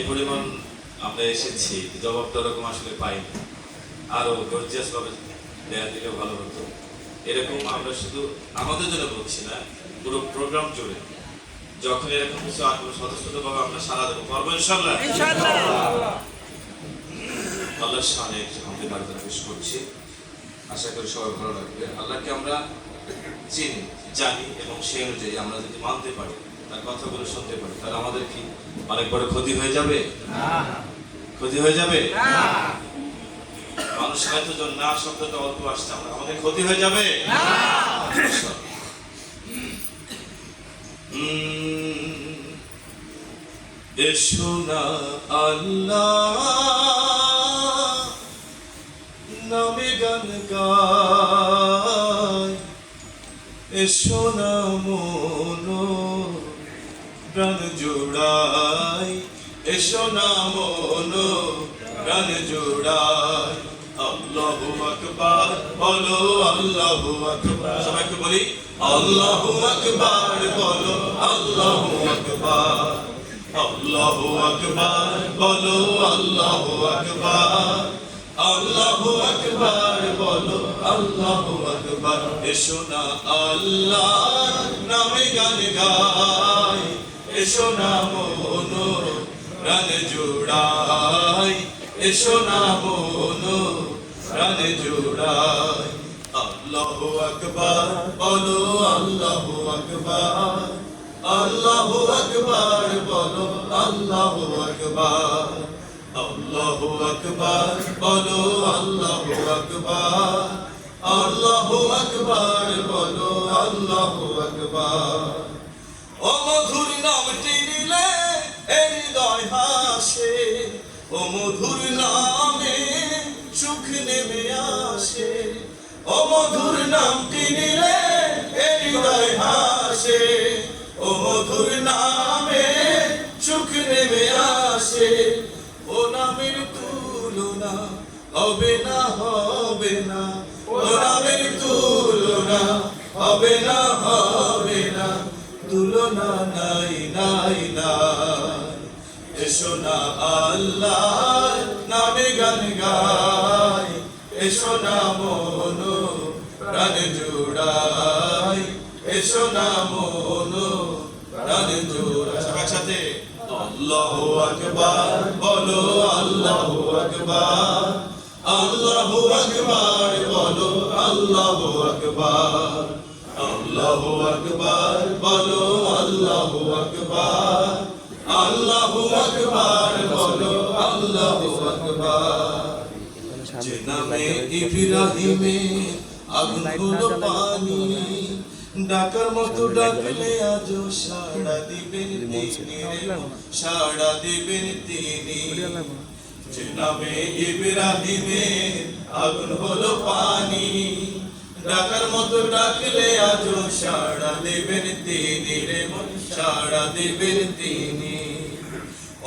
পরিমাণ আমরা এসেছি, জবাবটা ওরকম আসলে পাইনি। আরো গর্জিয়াস ভাবে দেয়া দিলে ভালো হতো। এরকম আমরা শুধু আমাদের জন্য বলছি না, পুরো প্রোগ্রাম জুড়ে যখন এরকম কিছু আসবে স্বতঃস্ফূর্তভাবে আমরা সারা দেবো, পারবো ইনশাআল্লাহ। আল্লাহর শানে আমাদের বাড়িতে পেশ করছি, আশা করি সবাই ভালো লাগবে। আল্লাহকে আমরা চিনি, জানি এবং সেই অনুযায়ী আমরা যদি মানতে পারি, তার কথাগুলো শুনতে পারি, তাহলে আমাদের কি অনেক বড় ক্ষতি হয়ে যাবে? ক্ষতি হয়ে যাবে? মানুষের এতজন না শব্দটা অল্প আসছে, আমাদের ক্ষতি হয়ে যাবে? এসো না আল্লাহ নামে গান গাই, এসো না মন প্রাণ জোড়াই, এসো না মন প্রাণ জোড়াই। আল্লাহু আকবার বলো, আল্লাহু আকবার, সবাইকে বলি আল্লাহু আকবার বলো, আল্লাহু আকবার, আল্লাহু আকবার বলো, আল্লাহু আকবার, আল্লাহু আকবার বলো, আল্লাহু আকবার। এসো না আল্লাহ নামে গান গাই, এসো না মন প্রাণ জোড়াই, এসো না মন প্রাণ জোড়াই। আল্লাহু আকবার বলো, আল্লাহু আকবার, আল্লাহু আকবার বলো, আল্লাহু আকবার, আল্লাহু আকবার বলো, আল্লাহু আকবার, আল্লাহু আকবার বলো, আল্লাহু আকবার। ও মধুর নামটি নিলে হৃদয় হাসে, ও মধুর নামে সুখ নেমে আসে, ও মধুর নামটি নিলে হৃদয় হাসে, ও মধুর নামে সুখ নেমে আসে। ও নামের তুলনা হবে না, হবে না, ও নামের তুলনা হবে না, হবে না, তুলনা নাই, নাই, নাই। এসো না আল্লাহ নামে গান গাই, এসো না মন প্রাণ জোড়াই, এসো না মন প্রাণ জোড়াই। সবার সাথে আল্লাহু আকবার বলো, আল্লাহু আকবার, আল্লাহু আকবার বলো, আল্লাহু আকবার, আল্লাহু আকবার বলো, আল্লাহু আকবার, আল্লাহু আকবার বলো, আল্লাহু আকবার। যে নামে ইব্রাহিমে আগুন হলো পানি, ডাকার মতো ডাকলে আজ সাড়া দিবেন তিনি, সাড়া দিবেন তিনি। যে নামে ইব্রাহিমে আগুন হলো পানি, ডাকার মতো ডাকলে আজ সাড়া দিবেন তিনি, রে মন সাড়া দিবেন তিনি।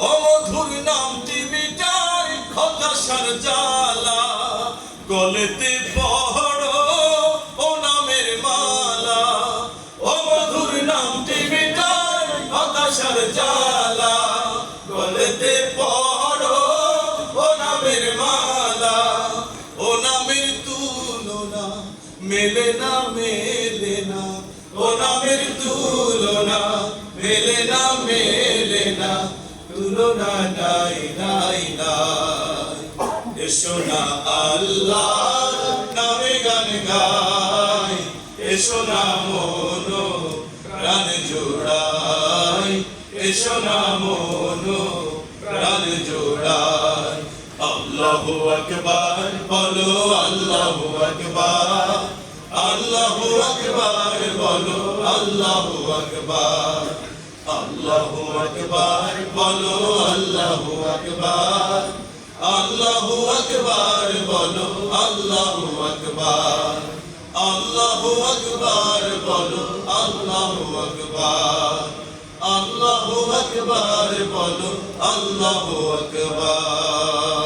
ও মধুর নামটি মিটাই হতাশার জ্বালা, গলেতে পড়ো ও নামের মালা, ও মধুর নামটি মিটাই হতাশার জ্বালা, গলেতে পড়ো ও নামের মালা। ও নামের তুলনা মেলে না, মেলে না, ও নামের তুলনা মেলে না, মেলে না, তুলনা নাই, নাই, নাই। এসো না আল্লাহ নামে গান গাই, এসো না মন প্রাণ জোড়াই, এসো না মন প্রাণ জোড়াই। আল্লাহু আকবার বলো, আল্লাহু আকবার, আল্লাহু আকবার বলো, আল্লাহু আকবার, আল্লাহু আকবার বলো, আল্লাহু আকবার, আল্লাহু আকবার বলো, আল্লাহু আকবার, আল্লাহু আকবার বলো, আল্লাহু আকবার, আল্লাহু আকবার বলো, আল্লাহু আকবার।